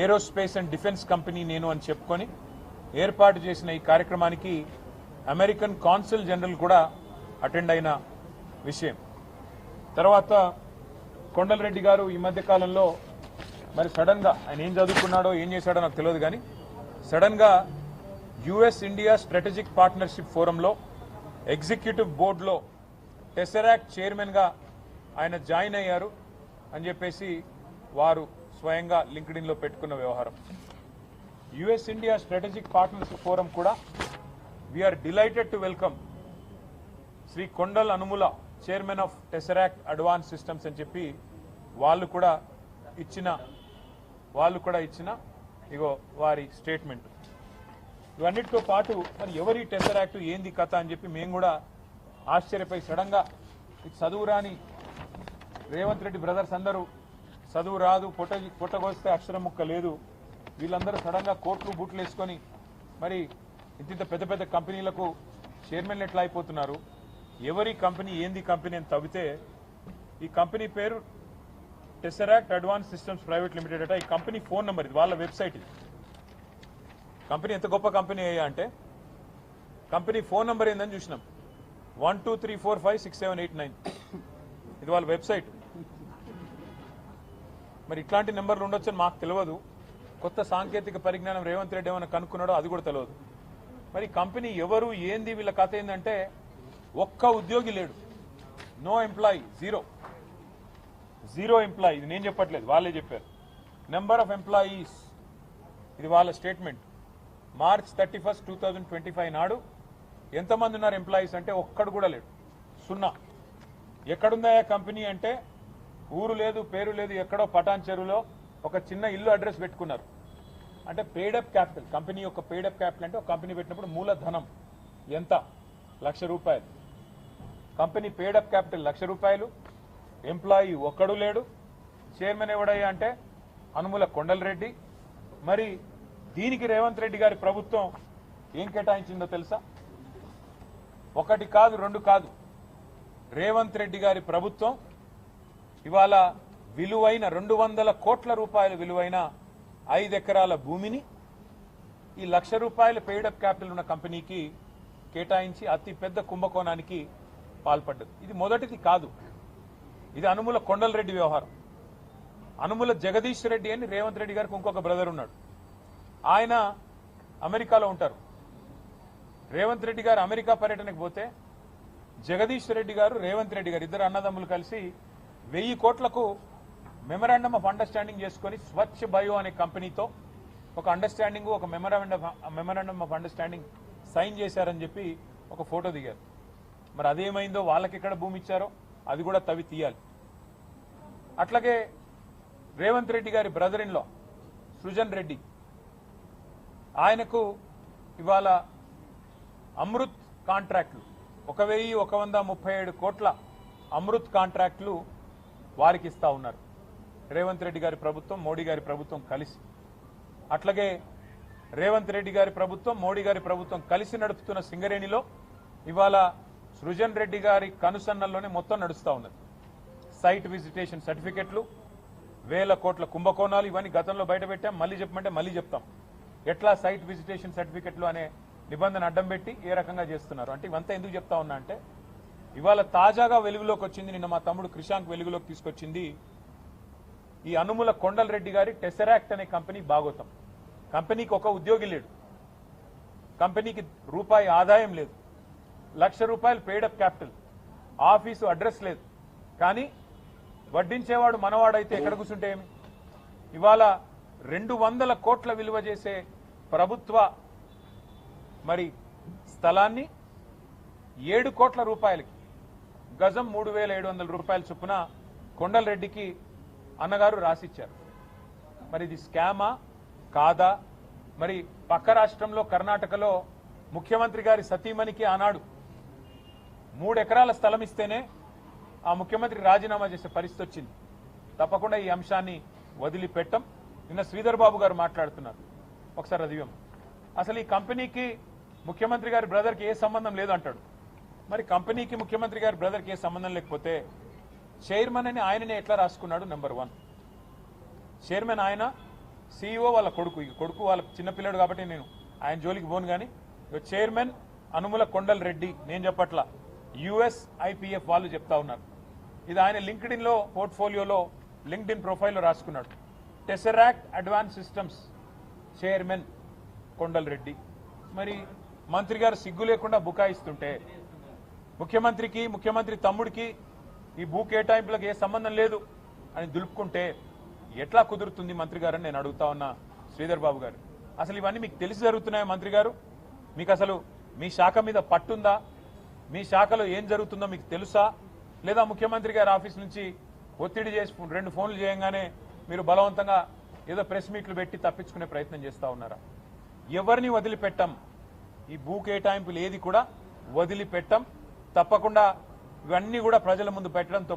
Aerospace and defence company నేను అని చెప్పుకొని ఏర్పాటు చేసిన ఈ కార్యక్రమానికి అమెరికన్ కాన్సుల్ జనరల్ కూడా అటెండ్ అయిన విషయం. తర్వాత కొండలరెడ్డి గారు ఈ మధ్య కాలంలో మరి సడన్గా ఆయన ఏం చదువుకున్నాడో ఏం చేశాడో నాకు తెలియదు, కానీ సడన్గా యుఎస్ ఇండియా స్ట్రాటజిక్ పార్ట్నర్షిప్ ఫోరంలో ఎగ్జిక్యూటివ్ బోర్డులో టెసరాక్ట్ చైర్మన్గా ఆయన జాయిన్ అయ్యారు అని చెప్పేసి వారు స్వయంగా లింక్డ్ఇన్లో పెట్టుకున్న వ్యవహారం. US India strategic partnership forum కూడా we're delighted to welcome Shri Kondal Anumula chairman of Tesseract advance systems అని చెప్పి వాళ్ళు కూడా ఇచ్చిన ఇగో వారి స్టేట్మెంట్. ఇవన్నిటితో పాటు మరి ఎవరి టెసరాక్ట్ ఏంది కథ అని చెప్పి మేము కూడా ఆశ్చర్యపోయి సడన్గా చదువు రాని రేవంత్ రెడ్డి బ్రదర్స్ అందరూ చదువు రాదు, పొట్టగొస్తే అక్షరం ముక్క లేదు, వీళ్ళందరూ సడన్గా కోట్లు బూట్లు వేసుకొని మరి ఇంత పెద్ద పెద్ద కంపెనీలకు చైర్మన్లు ఎట్లా అయిపోతున్నారు, ఎవరి కంపెనీ ఏంది కంపెనీ అని తవ్వితే ఈ కంపెనీ పేరు టెసరాక్ట్ అడ్వాన్స్ సిస్టమ్స్ ప్రైవేట్ లిమిటెడ్ అట. ఈ కంపెనీ ఫోన్ నెంబర్ ఇది, వాళ్ళ వెబ్సైట్ ఇది. కంపెనీ ఎంత గొప్ప కంపెనీ అయ్యా అంటే కంపెనీ ఫోన్ నెంబర్ ఏందని చూసినాం, 12345678 ఇది వాళ్ళ వెబ్సైట్. మరి ఇట్లాంటి నెంబర్లు ఉండొచ్చని మాకు తెలియదు. కొత్త సాంకేతిక పరిజ్ఞానం రేవంత్ రెడ్డి ఏమైనా కనుక్కున్నాడో అది కూడా తెలియదు. మరి కంపెనీ ఎవరు ఏంది వీళ్ళ కథ ఏంటంటే ఒక్క ఉద్యోగి లేడు, నో ఎంప్లాయీ, జీరో ఎంప్లాయీ. ఇది నేను చెప్పట్లేదు, వాళ్ళే చెప్పారు. నెంబర్ ఆఫ్ ఎంప్లాయీస్ ఇది వాళ్ళ స్టేట్మెంట్. మార్చ్ 31, 2025 నాడు ఎంతమంది ఉన్నారు ఎంప్లాయీస్ అంటే ఒక్కడు కూడా లేడు, 0. ఎక్కడుందా కంపెనీ అంటే ఊరు లేదు, పేరు లేదు, ఎక్కడో పటాన్ చెరువులో ఒక చిన్న ఇల్లు అడ్రస్ పెట్టుకున్నారు. అంటే పేడప్ క్యాపిటల్, కంపెనీ యొక్క పేడప్ క్యాపిటల్ అంటే ఒక కంపెనీ పెట్టినప్పుడు మూలధనం ఎంత, ₹1,00,000. కంపెనీ పేడప్ క్యాపిటల్ ₹1,00,000, ఎంప్లాయీ ఒక్కడు లేడు. చైర్మన్ ఎవడయ్యా అంటే అనుముల కొండలరెడ్డి. మరి దీనికి రేవంత్ రెడ్డి గారి ప్రభుత్వం ఏం కేటాయించిందో తెలుసా? 1 కాదు 2 కాదు, రేవంత్ రెడ్డి గారి ప్రభుత్వం ఇవాళ విలువైన 200 కోట్ల రూపాయల విలువైన 5 ఎకరాల భూమిని ఈ ₹1,00,000 పెయిడప్ క్యాపిటల్ ఉన్న కంపెనీకి కేటాయించి అతి పెద్ద కుంభకోణానికి పాల్పడ్డది. ఇది మొదటిది కాదు, ఇది అనుముల కొండలరెడ్డి వ్యవహారం. అనుముల జగదీష్ రెడ్డి అని రేవంత్ రెడ్డి గారికి ఇంకొక బ్రదర్ ఉన్నాడు, ఆయన అమెరికాలో ఉంటారు. రేవంత్ రెడ్డి గారు అమెరికా పర్యటనకు పోతే జగదీష్ రెడ్డి గారు రేవంత్ రెడ్డి గారు ఇద్దరు అన్నదమ్ములు కలిసి 1000 కోట్లకు మెమరాండమ్ ఆఫ్ అండర్స్టాండింగ్ చేసుకుని స్వచ్ఛ బయో అనే కంపెనీతో ఒక అండర్స్టాండింగ్, ఒక మెమరాండమ్ ఆఫ్ అండర్స్టాండింగ్ సైన్ చేశారని చెప్పి ఒక ఫోటో దిగారు. మరి అదేమైందో, వాళ్ళకి ఎక్కడ భూమి ఇచ్చారో అది కూడా తవ్వి తీయాలి. అట్లాగే రేవంత్ రెడ్డి గారి brother in law Srujan Reddy, ఆయనకు ఇవాళ అమృత్ కాంట్రాక్టులు 1,137 కోట్ల అమృత్ కాంట్రాక్టులు వారికి ఇస్తా ఉన్నారు రేవంత్ రెడ్డి గారి ప్రభుత్వం, మోడీ గారి ప్రభుత్వం కలిసి. అట్లాగే రేవంత్ రెడ్డి గారి ప్రభుత్వం, మోడీ గారి ప్రభుత్వం కలిసి నడుపుతున్న సింగరేణిలో ఇవాళ సృజన్ రెడ్డి గారి కనుసన్నల్లోనే మొత్తం నడుస్తూ ఉన్నది. సైట్ విజిటేషన్ సర్టిఫికెట్లు, 1000 కోట్ల కుంభకోణాలు, ఇవన్నీ గతంలో బయటపెట్టాం. మళ్ళీ చెప్పమంటే మళ్ళీ చెప్తాం. ఎట్లా సైట్ విజిటేషన్ సర్టిఫికెట్లు అనే నిబంధన అడ్డం పెట్టి ఏ రకంగా చేస్తున్నారు అంటే ఇవంతా ఎందుకు చెప్తా ఉన్నా అంటే ఇవాళ తాజాగా వెలుగులోకి వచ్చింది, నిన్న మా తమ్ముడు క్రిషాంక్ వెలుగులోకి తీసుకొచ్చింది ఈ అనుముల కొండలరెడ్డి గారి టెసరాక్ట్ అనే కంపెనీ భాగోతం. కంపెనీకి ఒక ఉద్యోగి లేడు, కంపెనీకి రూపాయి ఆదాయం లేదు, ₹1,00,000 పేడప్ క్యాపిటల్, ఆఫీసు అడ్రస్ లేదు. కానీ వడ్డించేవాడు మనవాడైతే ఎక్కడ కూర్చుంటే ఏమి? ఇవాళ 200 కోట్ల విలువ చేసే ప్రభుత్వ మరి స్థలాన్ని 7 కోట్ల రూపాయలకి, గజం 3,700 రూపాయల చొప్పున కొండలరెడ్డికి అన్నగారు రాసిచ్చారు. మరి ఇది స్కామా కాదా? మరి పక్క రాష్ట్రంలో కర్ణాటకలో ముఖ్యమంత్రి గారి సతీమణికి ఆనాడు 3 ఎకరాల స్థలం ఇస్తేనే ఆ ముఖ్యమంత్రి రాజీనామా చేసే పరిస్థితి వచ్చింది. తప్పకుండా ఈ అంశాన్ని వదిలిపెట్టం. నిన్న శ్రీధర్ బాబు గారు మాట్లాడుతున్నారు, ఒకసారి అది అసలు ఈ కంపెనీకి ముఖ్యమంత్రి గారి బ్రదర్కి ఏ సంబంధం లేదు అంటాడు. మరి కంపెనీకి ముఖ్యమంత్రి గారి బ్రదర్కి ఏ సంబంధం లేకపోతే చైర్మన్ అని ఆయననే ఎట్లా రాసుకున్నాడు? నెంబర్ 1 చైర్మన్ ఆయన, CEO వాళ్ళ కొడుకు, ఈ కొడుకు వాళ్ళ చిన్నపిల్లడు కాబట్టి నేను ఆయన జోలికి పోను కానీ చైర్మన్ అనుముల కొండల్ రెడ్డి, నేను చెప్పట్లా, USIPF వాళ్ళు చెప్తా ఉన్నారు. ఇది ఆయన లింక్డ్ఇన్ లో పోర్ట్ఫోలియోలో లింక్డ్ఇన్ ప్రొఫైల్లో రాసుకున్నాడు. Tesseract advance systems chairman Kondal Reddy. మరి మంత్రి గారు సిగ్గు లేకుండా బుకాయిస్తుంటే, ముఖ్యమంత్రి తమ్ముడికి ఈ భూ కేటాయింపులకు ఏ సంబంధం లేదు అని దులుపుకుంటే ఎట్లా కుదురుతుంది మంత్రి గారు అని నేను అడుగుతా ఉన్నా. శ్రీధర్ బాబు గారు, అసలు ఇవన్నీ మీకు తెలిసి జరుగుతున్నాయా మంత్రి గారు? మీకు అసలు మీ శాఖ మీద పట్టుందా? మీ శాఖలో ఏం జరుగుతుందో మీకు తెలుసా? లేదా ముఖ్యమంత్రి గారి ఆఫీస్ నుంచి ఒత్తిడి చేసి 2 ఫోన్లు చేయంగానే మీరు బలవంతంగా ఏదో ప్రెస్ మీట్లు పెట్టి తప్పించుకునే ప్రయత్నం చేస్తా ఉన్నారా? ఎవరిని వదిలిపెట్టం, ఈ భూ కేటాయింపులు ఏది కూడా వదిలిపెట్టం. తప్పకుండా ఇవన్నీ కూడా ప్రజల ముందు పెట్టడంతో